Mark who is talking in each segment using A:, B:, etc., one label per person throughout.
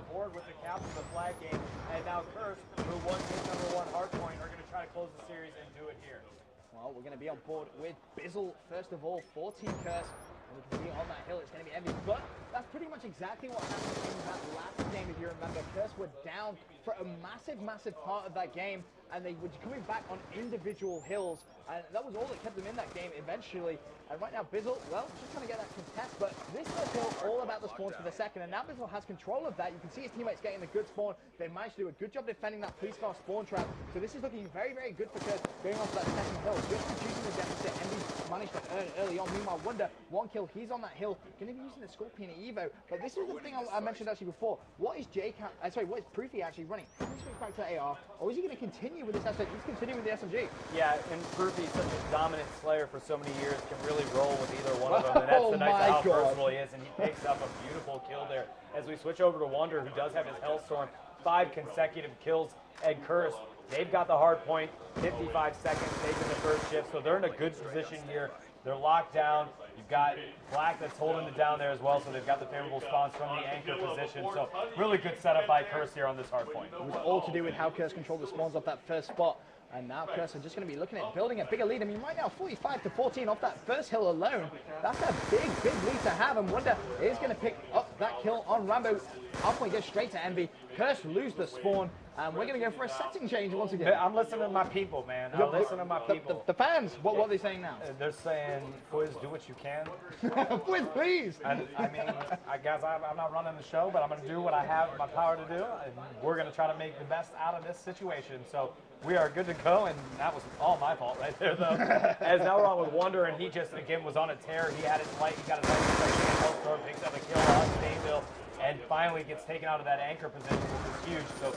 A: the board with the cap of the flag game. And now Curse, who won game #1 hardpoint, are going to try to close the series and do it here.
B: Well, we're going to be on board with Bizzle, first of all, 14 Curse. And we can see on that hill, it's going to be Envy. But that's pretty much exactly what happened in that last game, if you remember. Curse were down for a massive, massive part of that game. And they were coming back on individual hills. And that was all that kept them in that game eventually. And right now, Bizzle, well, just trying to get that contest. But this first hill, all about the spawns for the second. And now Bizzle has control of that. You can see his teammates getting the good spawn. They managed to do a good job defending that police car spawn trap. So this is looking very, very good for Curse going on to that second hill. Just reducing the deficit. Envy managed to earn early on. Meanwhile, Wonder, one kill. He's on that hill. Going to be using the Scorpion Evo. But this is the thing I mentioned actually before. What is what is Proofy actually running? Is he switch back to AR? Or is he going to continue with this SMG? He's continuing with the SMG.
A: Yeah, and Proofy, such a dominant slayer for so many years, can really roll with either one of them. And that's the nice how versatile he is. And he picks up a beautiful kill there. As we switch over to Wonder, who does have his Hellstorm, 5 consecutive kills. And Curse, they've got the hard point, 55 seconds taking the first shift. So they're in a good position here. They're locked down. You've got Black that's holding it down there as well, so they've got the favorable spawns from the anchor position. So really good setup by Curse here on this hard point.
B: It was all to do with how Curse controlled the spawns off that first spot. And now Curse are just going to be looking at building a bigger lead. I mean, right now, 45 to 14 off that first hill alone. That's a big, big lead to have. And Wonder is going to pick up that kill on Rambo. Hardpoint goes straight to Envy. Curse lose the spawn. And we're going to go for a setting change once again.
A: I'm listening to my people, man. I'm listening to my people.
B: The fans, what are they saying now?
A: They're saying, Fwiz, do what you can.
B: Fwiz, please.
A: And, I mean, guys, I'm not running the show, but I'm going to do what I have my power to do. And we're going to try to make the best out of this situation. So we are good to go, and that was all my fault right there, though. As now we're on with Wonder, and he just, again, was on a tear. He had his light. He got his light. Hellstorm picks up a kill on Stainville, and finally gets taken out of that anchor position, which is huge. So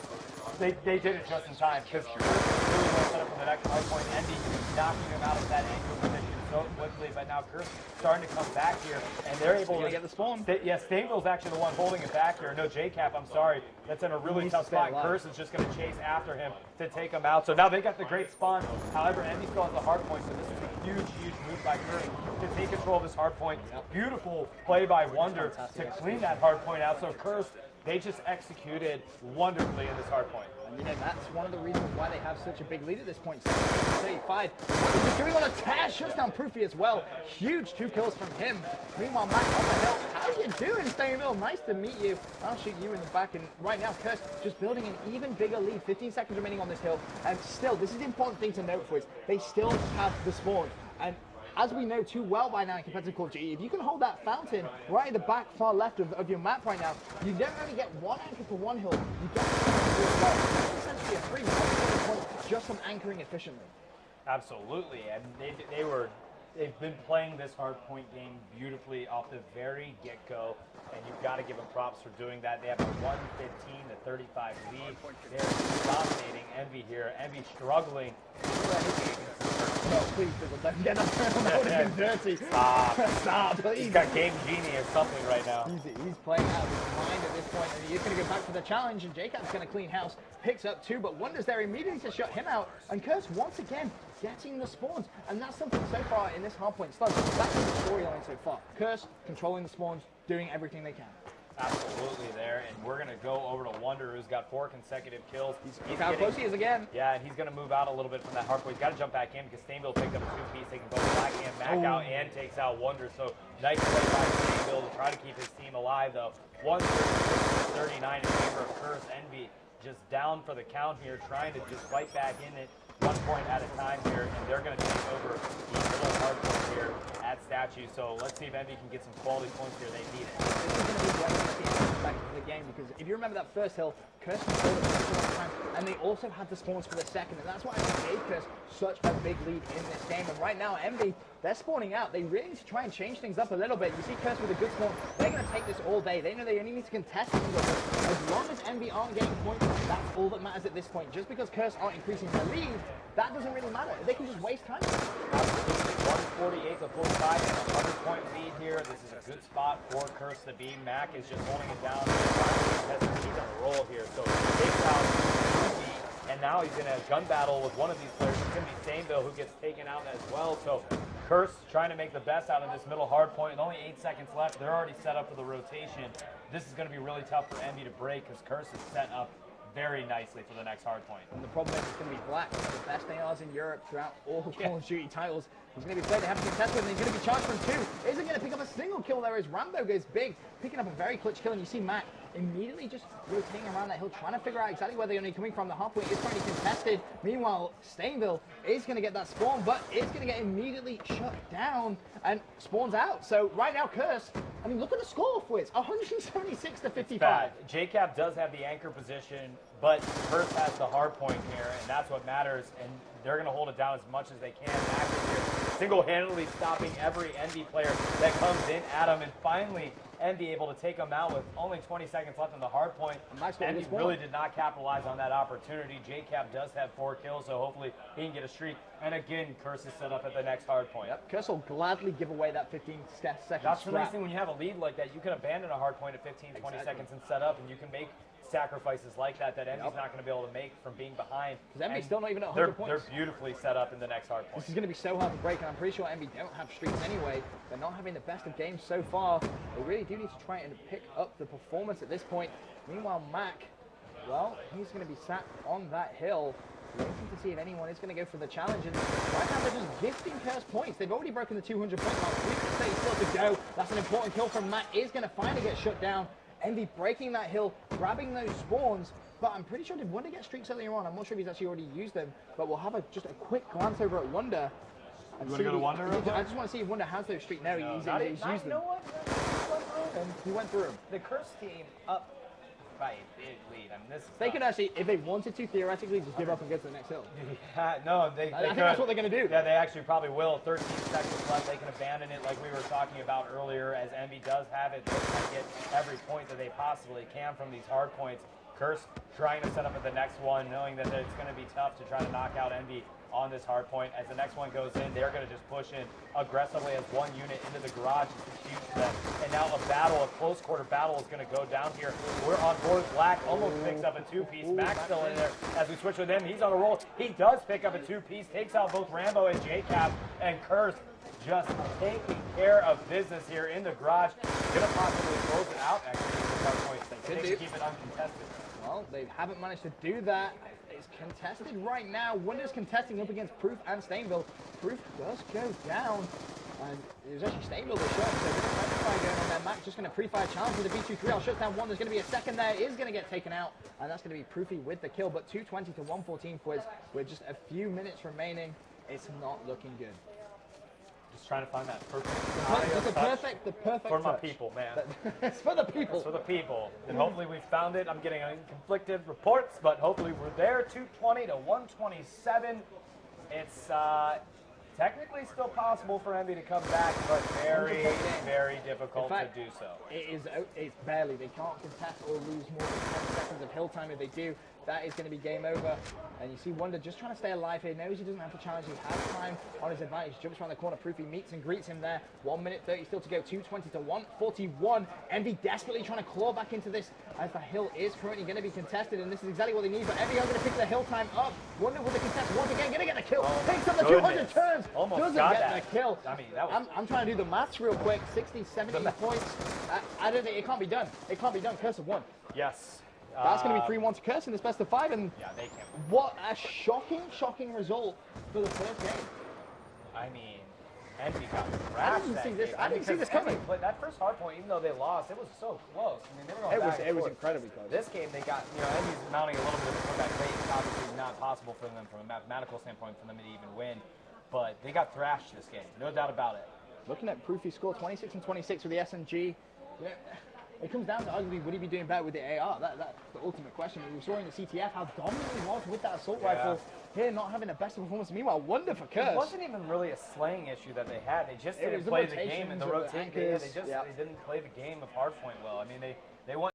A: they did it just in time, because really well set up for the next hard point. Envy knocking him out of that anchor position so quickly, but now Curse starting to come back here, and they're able to
B: get the spawn.
A: Yeah, Stainville's actually the one holding it back here. No, JCap, I'm sorry. That's in a really tough spot. Curse is just going to chase after him to take him out. So now they got the great spawn. However, Envy still has the hard point, so this is a huge, huge move by Curse to take control of this hard point. Beautiful play by Wonder to clean that hard point out. So Curse, they just executed wonderfully in this hard point.
B: And you know, that's one of the reasons why they have such a big lead at this point. 35. He's doing on a tear, shuts down Proofy as well. Huge 2 kills from him. Meanwhile, Mac on the hill. How you doing, Stainville? Nice to meet you. I'll shoot you in the back. And right now, Curse just building an even bigger lead. 15 seconds remaining on this hill. And still, this is the important thing to note for us. They still have the spawn. And as we know too well by now in competitive Call of Duty, if you can hold that fountain right at the back far left of your map right now, you don't only get one anchor for one hill, you get as well. It's essentially a free point just from anchoring efficiently.
A: Absolutely, and they've been playing this hard point game beautifully off the very get-go, and you've got to give them props for doing that. They have a 115 to 35 lead. They're dominating Envy here. Envy struggling.
B: No, please, don't get up there. That would have been dirty.
A: Stop.
B: Stop, please.
A: He's got Game Genie or something right now.
B: He's playing out of his mind at this point, and he's going to go back to the challenge, and Jacob's going to clean house. Picks up 2, but Wonder's there immediately to shut him out. And Curse, once again, getting the spawns. And that's something so far in this hardpoint slug. That's the storyline so far. Curse, controlling the spawns, doing everything they can.
A: Absolutely there, and we're going to go over to Wonder, who's got 4 consecutive kills.
B: Look how close he is again.
A: Yeah, and he's going to move out a little bit from that hardpoint. He's got to jump back in because Stainville picked up a 2-piece, taking both Black and Mac out, and takes out Wonder. So nice play by Stainville to try to keep his team alive, though. 139 in favor of Curse. Envy just down for the count here, trying to just fight back in it 1 point at a time here, and they're going to take over the middle hardpoint here at Statue. So let's see if Envy can get some quality points here. They need it.
B: This is going to be great back into the game, because if you remember that first hill, Curse controlled it for a long time, and they also had the spawns for the second, and that's why I gave Curse such a big lead in this game. And right now, Envy, they're spawning out. They really need to try and change things up a little bit. You see Curse with a good spawn. They're going to take this all day. They know they only need to contest it. As long as Envy aren't getting points, that's all that matters at this point. Just because Curse aren't increasing their lead, that doesn't really matter. They can just waste time.
A: Absolutely. 148 to 45 and a 100-point lead here. This is a good spot for Curse to be. Mac is just holding it down. He's on a roll here. So he takes out Ruby, and now he's in a gun battle with one of these players. It's going to be Stainville, who gets taken out as well. So Curse trying to make the best out of this middle hard point. With only 8 seconds left, they're already set up for the rotation. this is going to be really tough for Envy to break because Curse is set up very nicely for the next hard point.
B: And the problem is it's going to be Black, one of the best ARs in Europe throughout all Call of Duty titles. He's going to be played to have to contest with, and he's going to be charged from 2. Isn't going to pick up a single kill there as Rambo goes big, picking up a very clutch kill, and you see Mac immediately just rotating around that hill, trying to figure out exactly where they're going to be coming from. The hardpoint is currently contested. Meanwhile, Stainville is going to get that spawn, but is going to get immediately shut down and spawns out. So right now, Curse, I mean, look at the score for it. 176 to 55.
A: JCap does have the anchor position, but Curse has the hard point here, and that's what matters. And they're going to hold it down as much as they can. Mac is here, single-handedly stopping every Envy player that comes in at him, and finally Envy able to take him out with only 20 seconds left on the hard point. Envy really did not capitalize on that opportunity. JCap does have 4 kills, so hopefully he can get a streak. And again, Curse is set up at the next hard point.
B: Yep, Curse will gladly give away that 15 seconds.
A: That's the nice thing when you have a lead like that. You can abandon a hard point at 15, 20 seconds and set up, and you can make sacrifices like that Envy's not going to be able to make from being behind.
B: Because Envy's still not even at 100 points.
A: They're beautifully set up in the next hard point.
B: This is going to be so hard to break, and I'm pretty sure Envy don't have streaks anyway. They're not having the best of games so far. They really do need to try and pick up the performance at this point. Meanwhile, Mac, well, he's going to be sat on that hill, waiting to see if anyone is going to go for the challenge. And right now, they're just gifting Curse points. They've already broken the 200 point mark. 3 still to go. That's an important kill from Mac. Is going to finally get shut down. Envy breaking that hill, grabbing those spawns, but I'm pretty sure did Wonder get streaks earlier on? I'm not sure if he's actually already used them, but we'll have just a quick glance over at Wonder.
A: You want to go to Wonder?
B: I just want to see if Wonder has those streaks. No, he's used them.
A: You know what?
B: He went through them.
A: The Curse team up by a big lead. I mean, this
B: they could actually, if they wanted to, theoretically, just give up and go to the next hill.
A: No, they
B: I think that's what they're going to do.
A: Yeah, they actually probably will. 13 seconds left. They can abandon it like we were talking about earlier, as Envy does have it. They're trying to get every point that they possibly can from these hard points. Curse trying to set up at the next one, knowing that it's going to be tough to try to knock out Envy on this hard point. As the next one goes in, they're going to just push in aggressively as one unit into the garage. It's huge for them. And now a close quarter battle is going to go down here. We're on board. Black almost picks up a 2-piece. Mac's still in there as we switch with him. He's on a roll. He does pick up a 2-piece, takes out both Rambo and JCap, and Curse just taking care of business here in the garage. Going to possibly close it out, actually, with hard points. They can keep it uncontested.
B: Well, they haven't managed to do that. It's contested right now. Wonder's contesting up against Proof and Stainville. Proof does go down. And it was actually Stainville that shot, so a bit of pressure fire going on there. Mac just going to pre-fire challenge with the B2-3. I'll shut down one. There's going to be a second there. Is going to get taken out. And that's going to be Proofy with the kill. But 220 to 114 Fwiz with just a few minutes remaining. It's not looking good.
A: Just trying to find that perfect
B: the perfect
A: for my
B: touch.
A: people, man.
B: It's for the people.
A: It's for the people. And hopefully we found it. I'm getting conflicted reports, but hopefully we're there. 220 to 127. It's technically still possible for Envy to come back, but very, very difficult to do so.
B: It's barely. They can't contest or lose more than 10 seconds of hill time. If they do, that is going to be game over. And you see Wonder just trying to stay alive here. Knows he doesn't have to challenge. He has time on his advantage. Jumps around the corner. Proofy meets and greets him there. 1 minute 30 still to go. 220 to 141. Envy desperately trying to claw back into this as the hill is currently going to be contested. And this is exactly what they need. But Envy are going to pick the hill time up. Wonder with the contest once again. Going to get the kill. Picks up the 200 turns.
A: Almost
B: doesn't
A: got
B: get
A: that.
B: the kill.
A: I mean, that was...
B: I'm trying to do the maths real quick. 60, 70 points. I don't think it can't be done. It can't be done. Curse of 1.
A: Yes.
B: That's going to be 3-1 to Curse in this best of 5, and
A: yeah, they can.
B: What a shocking result for the first game.
A: I mean, Envy got thrashed.
B: I didn't see this coming.
A: That first hard point, even though they lost, it was so close. I mean, they were going back and forth.
B: It was incredibly close.
A: This game, they got, Envy's mounting a little bit of a comeback rate. It's obviously not possible for them from a mathematical standpoint for them to even win, but they got thrashed this game, no doubt about it.
B: Looking at Proofy's score, 26 and 26 with the SMG. Yeah. It comes down to arguably, would he be doing better with the AR? That's the ultimate question. We saw in the CTF how dominant he was with that assault rifle. Here, not having the best performance. Meanwhile, Wonder for Curse.
A: It wasn't even really a slaying issue that they had. They just didn't play the game and the rotation. They didn't play the game of hardpoint well. I mean, they won.